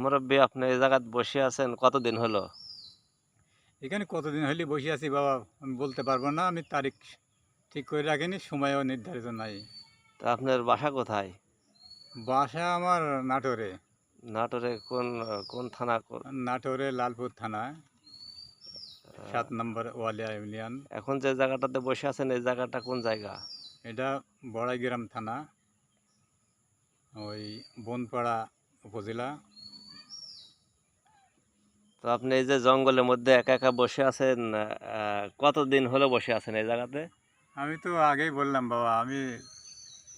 মুরব্বী, আপনি এই জায়গায় বসে আছেন কতদিন হলো? এখানে কতদিন হইলে বসে আছি বাবা, আমি বলতে পারবো না। আমি তারিখ ঠিক করে রাখিনি, সময়ও নির্ধারিত নাই। তা আপনার বাসা কোথায়? বাসা আমার নাটোরে। নাটোরে কোন থানা? নাটোরে লালপুর থানা, আহ, ৭ নম্বর ওয়ালিয়া ইউনিয়ন। এখন যে জায়গাটাতে বসে আছেন এই জায়গাটা কোন জায়গা? এটা বড়াইগ্রাম থানা, ওই বনপাড়া উপজেলা। তো আপনি এই যে জঙ্গলের মধ্যে একা একা বসে আছেন, কতদিন হলো বসে আছেন এই জায়গাতে? আমি তো আগেই বললাম বাবা, আমি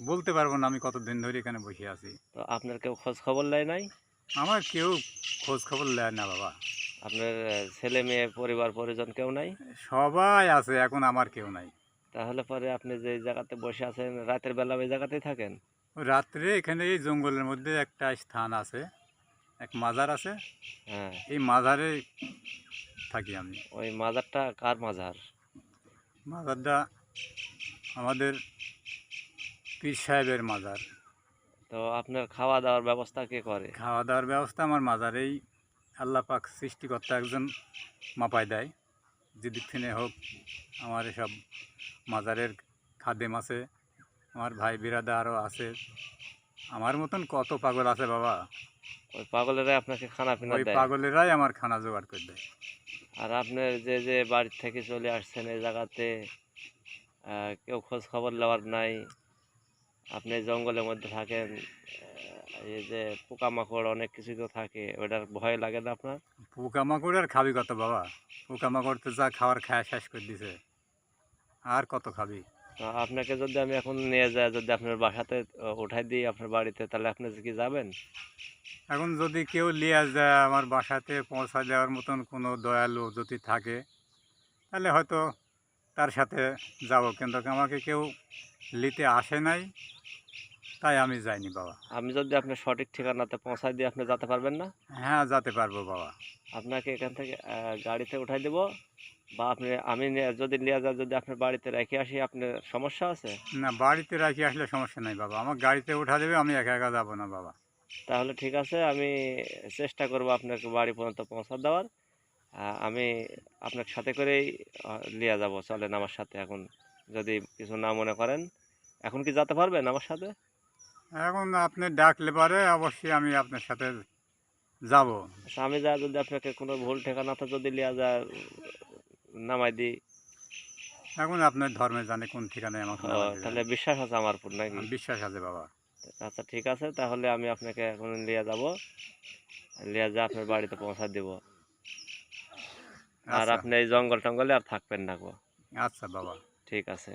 বলতে পারবো না আমি কতদিন ধরে এখানে বসে আছি। তো আপনার কেউ খোঁজ খবর নেয় নাই? আমার কেউ খোঁজ খবর নেয় না বাবা। আপনার ছেলে মেয়ে পরিবার পরিজন কেউ নাই? সবাই আছে, এখন আমার কেউ নাই। তাহলে পরে আপনি যে জায়গাতে বসে আছেন রাতের বেলা ওই জায়গাতেই থাকেন? ওই রাত্রে এখানে এই জঙ্গলের মধ্যে একটা স্থান আছে, এক মাজার আছে। হ্যাঁ। এই মাজারে থাকি আমি। ওই মাজারটা কার মাজার? মাজারটা আমাদের পীর সাহেবের মাজার। তো আপনার খাওয়া দাওয়ার ব্যবস্থা কে করে? খাওয়া দাওয়ার ব্যবস্থা আমার মাজারেই আল্লাহ পাক সৃষ্টিকর্তা একজন মাপায় দেয়। যেদিক থেকে হোক, আমার এসব মাজারের খাদেম আছে, আমার ভাই বিরাদা আরও আছে। আমার মতন কত পাগল আছে বাবা। ওই পাগলেরাই আপনাকে খানা পিনা ওই দেয়? পাগলেরাই আমার খানা জোগাড় করে দেয়। আর আপনার যে বাড়ি থেকে চলে আসছেন এই জায়গাতে, কেউ খোঁজ খবর নেওয়ার নাই? আপনি জঙ্গলের মধ্যে থাকেন, এই যে পোকামাকড় অনেক কিছু তো থাকে, ওটার ভয় লাগে না আপনার? পোকামাকড় আর খাবি কত বাবা? পোকামাকড় তো যা খাওয়ার খায়া শেষ করে দিছে, আর কত খাবি? তো আপনাকে যদি আমি এখন নিয়ে যাই, যদি আপনার বাসাতে উঠাই দিই আপনার বাড়িতে, তাহলে আপনি কি যাবেন? এখন যদি কেউ লিয়ে যায় আমার বাসাতে পৌঁছা দেওয়ার মতন কোনো দয়ালু যদি থাকে, তাহলে হয়তো তার সাথে যাব, কিন্তু আমাকে কেউ নিতে আসে নাই, তাই আমি যাইনি বাবা। আমি যদি আপনার সঠিক ঠিকানাতে পৌঁছাই দিই, আপনি যেতে পারবেন না? হ্যাঁ, যেতে পারবো বাবা। আপনাকে এখান থেকে গাড়িতে উঠাই দেবো, বা আমি যদি নিয়ে যাই, যদি আপনার বাড়িতে রেখে আসি, আপনার সমস্যা আছে? না, বাড়িতে রাখি আসলে সমস্যা নাই বাবা, আমার গাড়িতে উঠা দেবে, আমি একা একা যাবো না বাবা। তাহলে ঠিক আছে, আমি চেষ্টা করব আপনাকে বাড়ি পর্যন্ত পৌঁছা দেওয়ার। আমি আপনার সাথে করেই নিয়ে যাব, চলেন আমার সাথে এখন, যদি কিছু না মনে করেন। এখন কি যেতে পারবেন আমার সাথে? এখন আপনি ডাকলে পারে অবশ্যই আমি আপনার সাথে যাব। আচ্ছা, আমি যা যদি আপনাকে কোনো ভুল ঠিকানাতে যদি নিয়ে যায়, নামাই দিই। এখন আপনার ধর্মে জানে কোন ঠিকানায় আমাকে নামাই দেবেন। তাহলে বিশ্বাস আছে আমার উপর নাকি? বিশ্বাস আছে বাবা। আচ্ছা ঠিক আছে, তাহলে আমি আপনাকে এখন নিয়ে যাব, নিয়ে যা আপনার বাড়িতে পৌঁছা দেব। আর আচ্ছা। আপনি এই জঙ্গল টঙ্গলে আর থাকবেন না গো। আচ্ছা বাবা। ঠিক আছে।